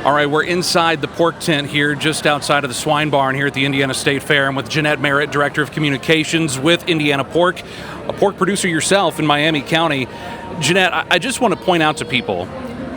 All right, we're inside the pork tent here, just outside of the swine barn here at the Indiana State Fair. I'm with Jeanette Merritt, Director of Communications with Indiana Pork, a pork producer yourself in Miami County. Jeanette, I just want to point out to people,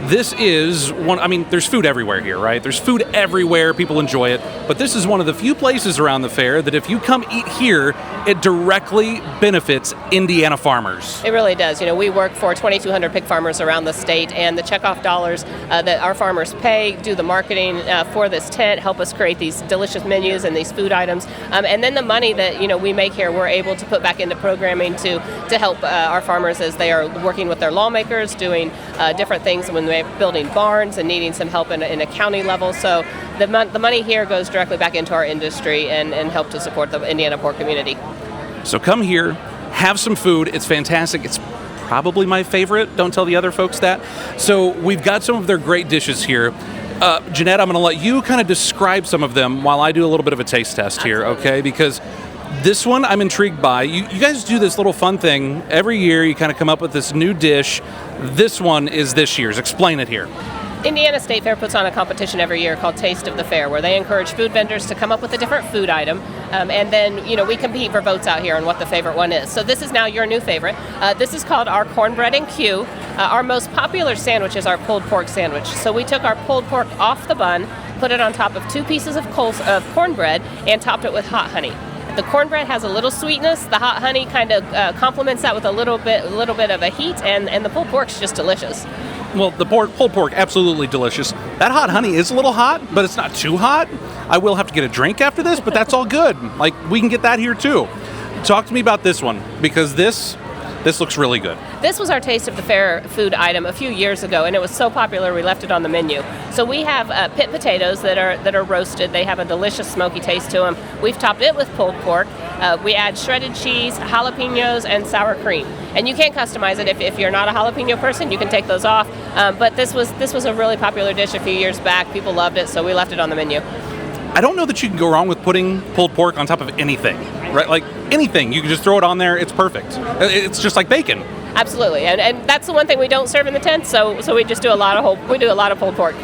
this is one, I mean, there's food everywhere here, right? There's food everywhere, people enjoy it, but this is one of the few places around the fair that if you come eat here, it directly benefits Indiana farmers. It really does. You know, we work for 2,200 pig farmers around the state, and the checkoff dollars that our farmers pay, do the marketing for this tent, help us create these delicious menus and these food items. And then the money that, you know, we make here, we're able to put back into programming to help our farmers as they are working with their lawmakers, doing different things when they're building barns and needing some help in a county level. So the money here goes directly back into our industry and help to support the Indiana pork community. So come here, have some food. It's fantastic. It's probably my favorite. Don't tell the other folks that. So we've got some of their great dishes here. Jeanette, I'm going to let you kind of describe some of them while I do a little bit of a taste test here, okay? Because this one I'm intrigued by. You guys do this little fun thing. Every year you kind of come up with this new dish. This one is this year's. Explain it here. Indiana State Fair puts on a competition every year called Taste of the Fair, where they encourage food vendors to come up with a different food item, and then, you know, we compete for votes out here on what the favorite one is. So this is now your new favorite. This is called our Cornbread and Que. Our most popular sandwich is our pulled pork sandwich. So we took our pulled pork off the bun, put it on top of 2 pieces of cornbread, and topped it with hot honey. The cornbread has a little sweetness. The hot honey kind of complements that with a little bit of a heat, and the pulled pork's just delicious. Well, the pulled pork, absolutely delicious. That hot honey is a little hot, but it's not too hot. I will have to get a drink after this, but that's all good. Like, we can get that here too. Talk to me about this one, because this looks really good. This was our Taste of the Fair food item a few years ago, and it was so popular we left it on the menu. So we have pit potatoes that are roasted. They have a delicious smoky taste to them. We've topped it with pulled pork. We add shredded cheese, jalapenos, and sour cream. And you can't customize it. If you're not a jalapeno person, you can take those off. But this was a really popular dish a few years back. People loved it, so we left it on the menu. I don't know that you can go wrong with putting pulled pork on top of anything, right? Like anything, you can just throw it on there. It's perfect. It's just like bacon. Absolutely, and that's the one thing we don't serve in the tent. So we just do a lot of pulled pork.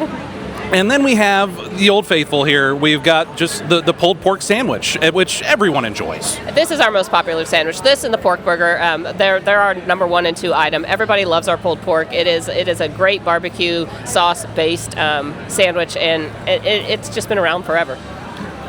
And then we have the Old Faithful here. We've got just the pulled pork sandwich, which everyone enjoys. This is our most popular sandwich. This and the pork burger, they're our number 1 and 2 item. Everybody loves our pulled pork. It is a great barbecue sauce-based sandwich, and it's just been around forever.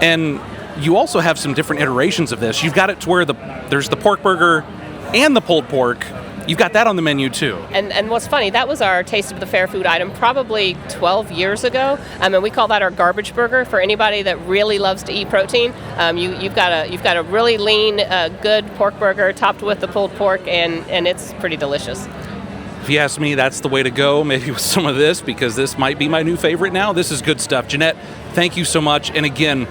And you also have some different iterations of this. You've got it to where there's the pork burger and the pulled pork. You've got that on the menu too. And what's funny, that was our Taste of the Fair food item probably 12 years ago. And we call that our garbage burger for anybody that really loves to eat protein. You've got a really lean, good pork burger topped with the pulled pork, and it's pretty delicious. If you ask me, that's the way to go, maybe with some of this, because this might be my new favorite now. This is good stuff. Jeanette, thank you so much. And again,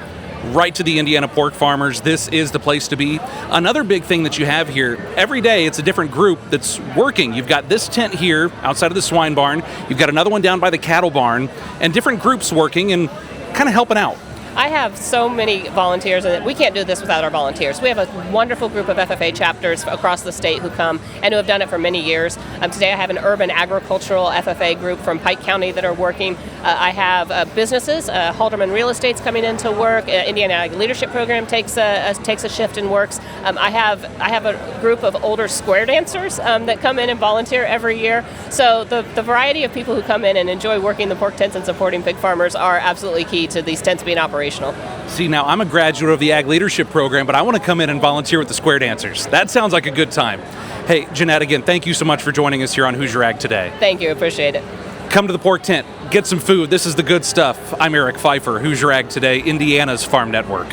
right to the Indiana pork farmers, this is the place to be. Another big thing that you have here, every day it's a different group that's working. You've got this tent here outside of the swine barn, you've got another one down by the cattle barn, and different groups working and kind of helping out. I have so many volunteers, and we can't do this without our volunteers. We have a wonderful group of FFA chapters across the state who come and who have done it for many years. Today I have an urban agricultural FFA group from Pike County that are working. I have businesses, Halderman Real Estate's coming into work. Indiana Ag Leadership Program takes a shift and works. I have a group of older square dancers that come in and volunteer every year. So the variety of people who come in and enjoy working the pork tents and supporting pig farmers are absolutely key to these tents being operational. See, now I'm a graduate of the Ag Leadership Program, but I want to come in and volunteer with the square dancers. That sounds like a good time. Hey, Jeanette, again, thank you so much for joining us here on Hoosier Ag Today. Thank you, appreciate it. Come to the pork tent, get some food. This is the good stuff. I'm Pfeiffer, Hoosier Ag Today, Indiana's Farm Network.